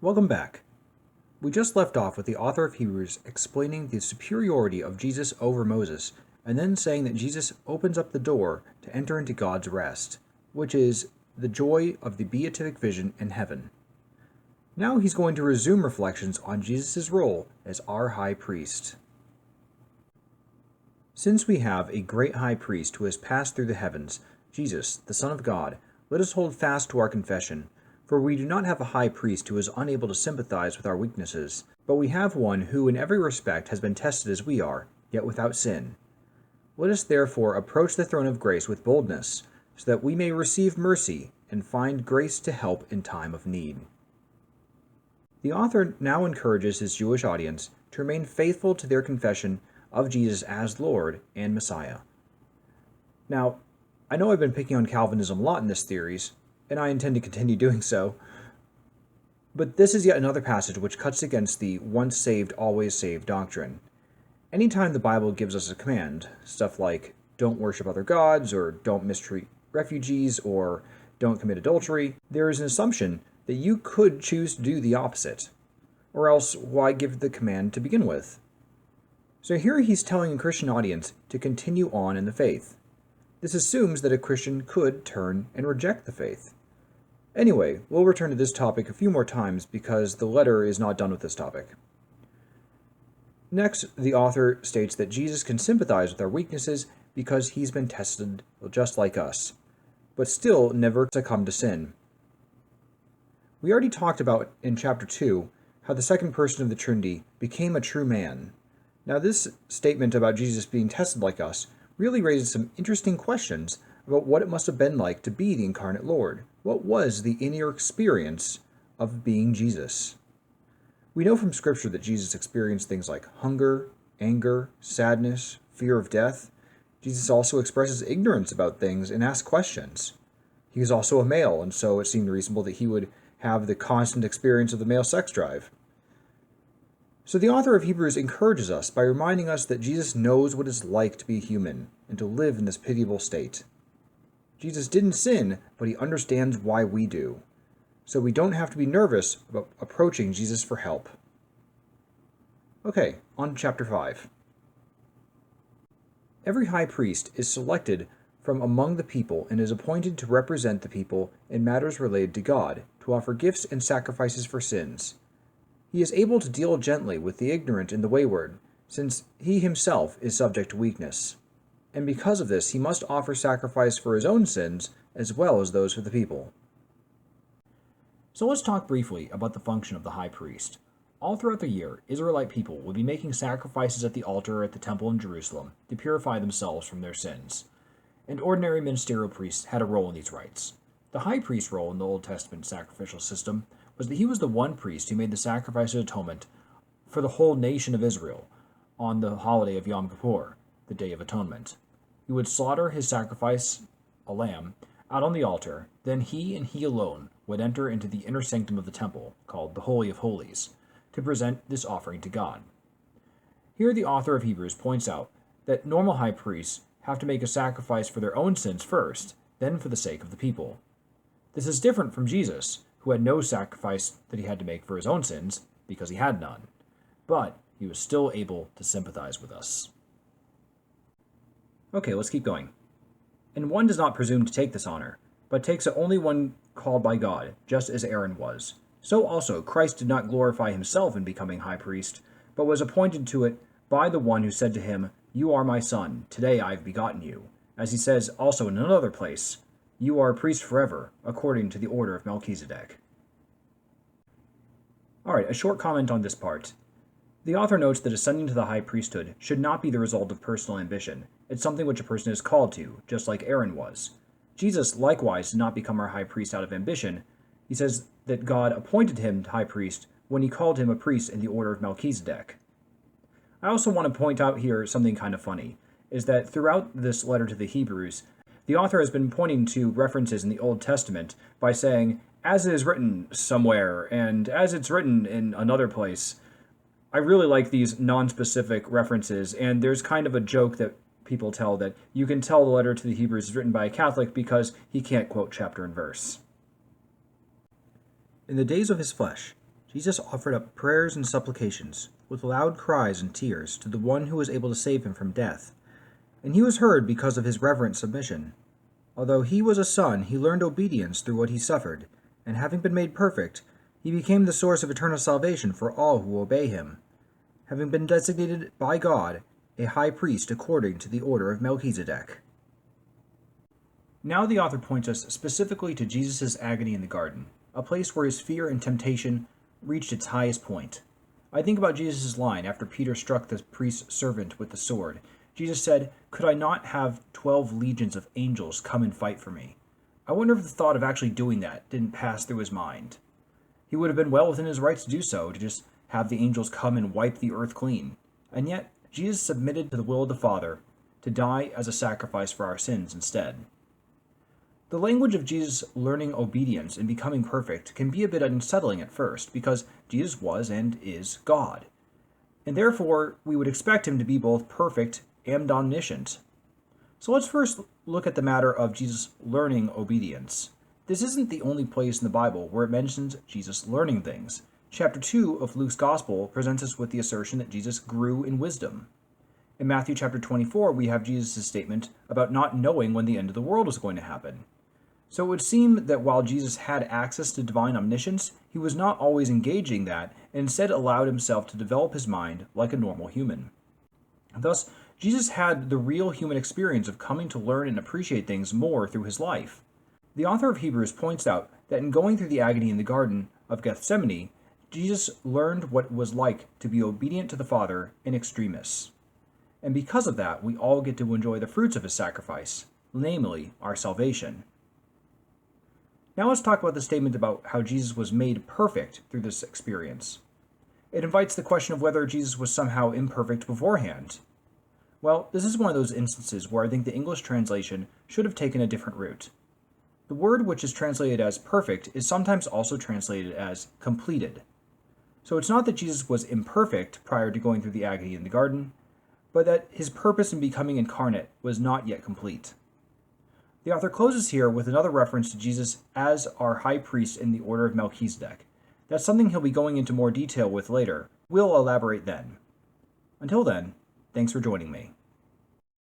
Welcome back. We just left off with the author of Hebrews explaining the superiority of Jesus over Moses, and then saying that Jesus opens up the door to enter into God's rest, which is the joy of the beatific vision in heaven. Now he's going to resume reflections on Jesus' role as our high priest. Since we have a great high priest who has passed through the heavens, Jesus, the Son of God, let us hold fast to our confession. For we do not have a high priest who is unable to sympathize with our weaknesses, but we have one who in every respect has been tested as we are, yet without sin. Let us therefore approach the throne of grace with boldness, so that we may receive mercy and find grace to help in time of need. The author now encourages his Jewish audience to remain faithful to their confession of Jesus as Lord and Messiah. Now, I know I've been picking on Calvinism a lot in this series, and I intend to continue doing so. But this is yet another passage which cuts against the once saved, always saved doctrine. Anytime the Bible gives us a command, stuff like don't worship other gods, or don't mistreat refugees, or don't commit adultery, there is an assumption that you could choose to do the opposite. Or else, why give the command to begin with? So here he's telling a Christian audience to continue on in the faith. This assumes that a Christian could turn and reject the faith. Anyway, we'll return to this topic a few more times because the letter is not done with this topic. Next, the author states that Jesus can sympathize with our weaknesses because he's been tested just like us, but still never succumbed to sin. We already talked about in chapter 2 how the second person of the Trinity became a true man. Now this statement about Jesus being tested like us really raises some interesting questions about what it must have been like to be the incarnate Lord. What was the inner experience of being Jesus? We know from Scripture that Jesus experienced things like hunger, anger, sadness, fear of death. Jesus also expresses ignorance about things and asks questions. He was also a male, and so it seemed reasonable that he would have the constant experience of the male sex drive. So the author of Hebrews encourages us by reminding us that Jesus knows what it's like to be human and to live in this pitiable state. Jesus didn't sin, but he understands why we do. So we don't have to be nervous about approaching Jesus for help. Okay, on to chapter 5. Every high priest is selected from among the people and is appointed to represent the people in matters related to God, to offer gifts and sacrifices for sins. He is able to deal gently with the ignorant and the wayward, since he himself is subject to weakness. And because of this, he must offer sacrifice for his own sins as well as those of the people. So let's talk briefly about the function of the high priest. All throughout the year, Israelite people would be making sacrifices at the altar at the temple in Jerusalem to purify themselves from their sins. And ordinary ministerial priests had a role in these rites. The high priest's role in the Old Testament sacrificial system was that he was the one priest who made the sacrifice of atonement for the whole nation of Israel on the holiday of Yom Kippur, the Day of Atonement. He would slaughter his sacrifice, a lamb, out on the altar, then he and he alone would enter into the inner sanctum of the temple, called the Holy of Holies, to present this offering to God. Here the author of Hebrews points out that normal high priests have to make a sacrifice for their own sins first, then for the sake of the people. This is different from Jesus, who had no sacrifice that he had to make for his own sins, because he had none. But he was still able to sympathize with us. Okay, let's keep going. And one does not presume to take this honor, but takes it only one called by God, just as Aaron was. So also Christ did not glorify himself in becoming high priest, but was appointed to it by the one who said to him, "You are my son, today I have begotten you." As he says also in another place, "You are a priest forever, according to the order of Melchizedek." Alright, a short comment on this part. The author notes that ascending to the high priesthood should not be the result of personal ambition. It's something which a person is called to, just like Aaron was. Jesus likewise did not become our high priest out of ambition. He says that God appointed him high priest when he called him a priest in the order of Melchizedek. I also want to point out here something kind of funny, is that throughout this letter to the Hebrews, the author has been pointing to references in the Old Testament by saying, as it is written somewhere, and as it's written in another place. I really like these non-specific references, and there's kind of a joke that people tell that you can tell the letter to the Hebrews is written by a Catholic because he can't quote chapter and verse. In the days of his flesh, Jesus offered up prayers and supplications, with loud cries and tears, to the one who was able to save him from death, and he was heard because of his reverent submission. Although he was a son, he learned obedience through what he suffered, and having been made perfect, he became the source of eternal salvation for all who obey him, having been designated by God a high priest according to the order of Melchizedek. Now the author points us specifically to Jesus' agony in the garden, a place where his fear and temptation reached its highest point. I think about Jesus' line after Peter struck the priest's servant with the sword. Jesus said, "Could I not have 12 legions of angels come and fight for me?" I wonder if the thought of actually doing that didn't pass through his mind. He would have been well within his rights to do so, to just have the angels come and wipe the earth clean. And yet, Jesus submitted to the will of the Father to die as a sacrifice for our sins instead. The language of Jesus learning obedience and becoming perfect can be a bit unsettling at first, because Jesus was and is God. And therefore, we would expect him to be both perfect and omniscient. So let's first look at the matter of Jesus learning obedience. This isn't the only place in the Bible where it mentions Jesus learning things. Chapter 2 of Luke's Gospel presents us with the assertion that Jesus grew in wisdom. In Matthew chapter 24, we have Jesus' statement about not knowing when the end of the world was going to happen. So it would seem that while Jesus had access to divine omniscience, he was not always engaging that, and instead allowed himself to develop his mind like a normal human. Thus, Jesus had the real human experience of coming to learn and appreciate things more through his life. The author of Hebrews points out that in going through the agony in the Garden of Gethsemane, Jesus learned what it was like to be obedient to the Father in extremis. And because of that, we all get to enjoy the fruits of his sacrifice, namely our salvation. Now let's talk about the statement about how Jesus was made perfect through this experience. It invites the question of whether Jesus was somehow imperfect beforehand. Well, this is one of those instances where I think the English translation should have taken a different route. The word which is translated as perfect is sometimes also translated as completed. So it's not that Jesus was imperfect prior to going through the agony in the garden, but that his purpose in becoming incarnate was not yet complete. The author closes here with another reference to Jesus as our high priest in the order of Melchizedek. That's something he'll be going into more detail with later. We'll elaborate then. Until then, thanks for joining me.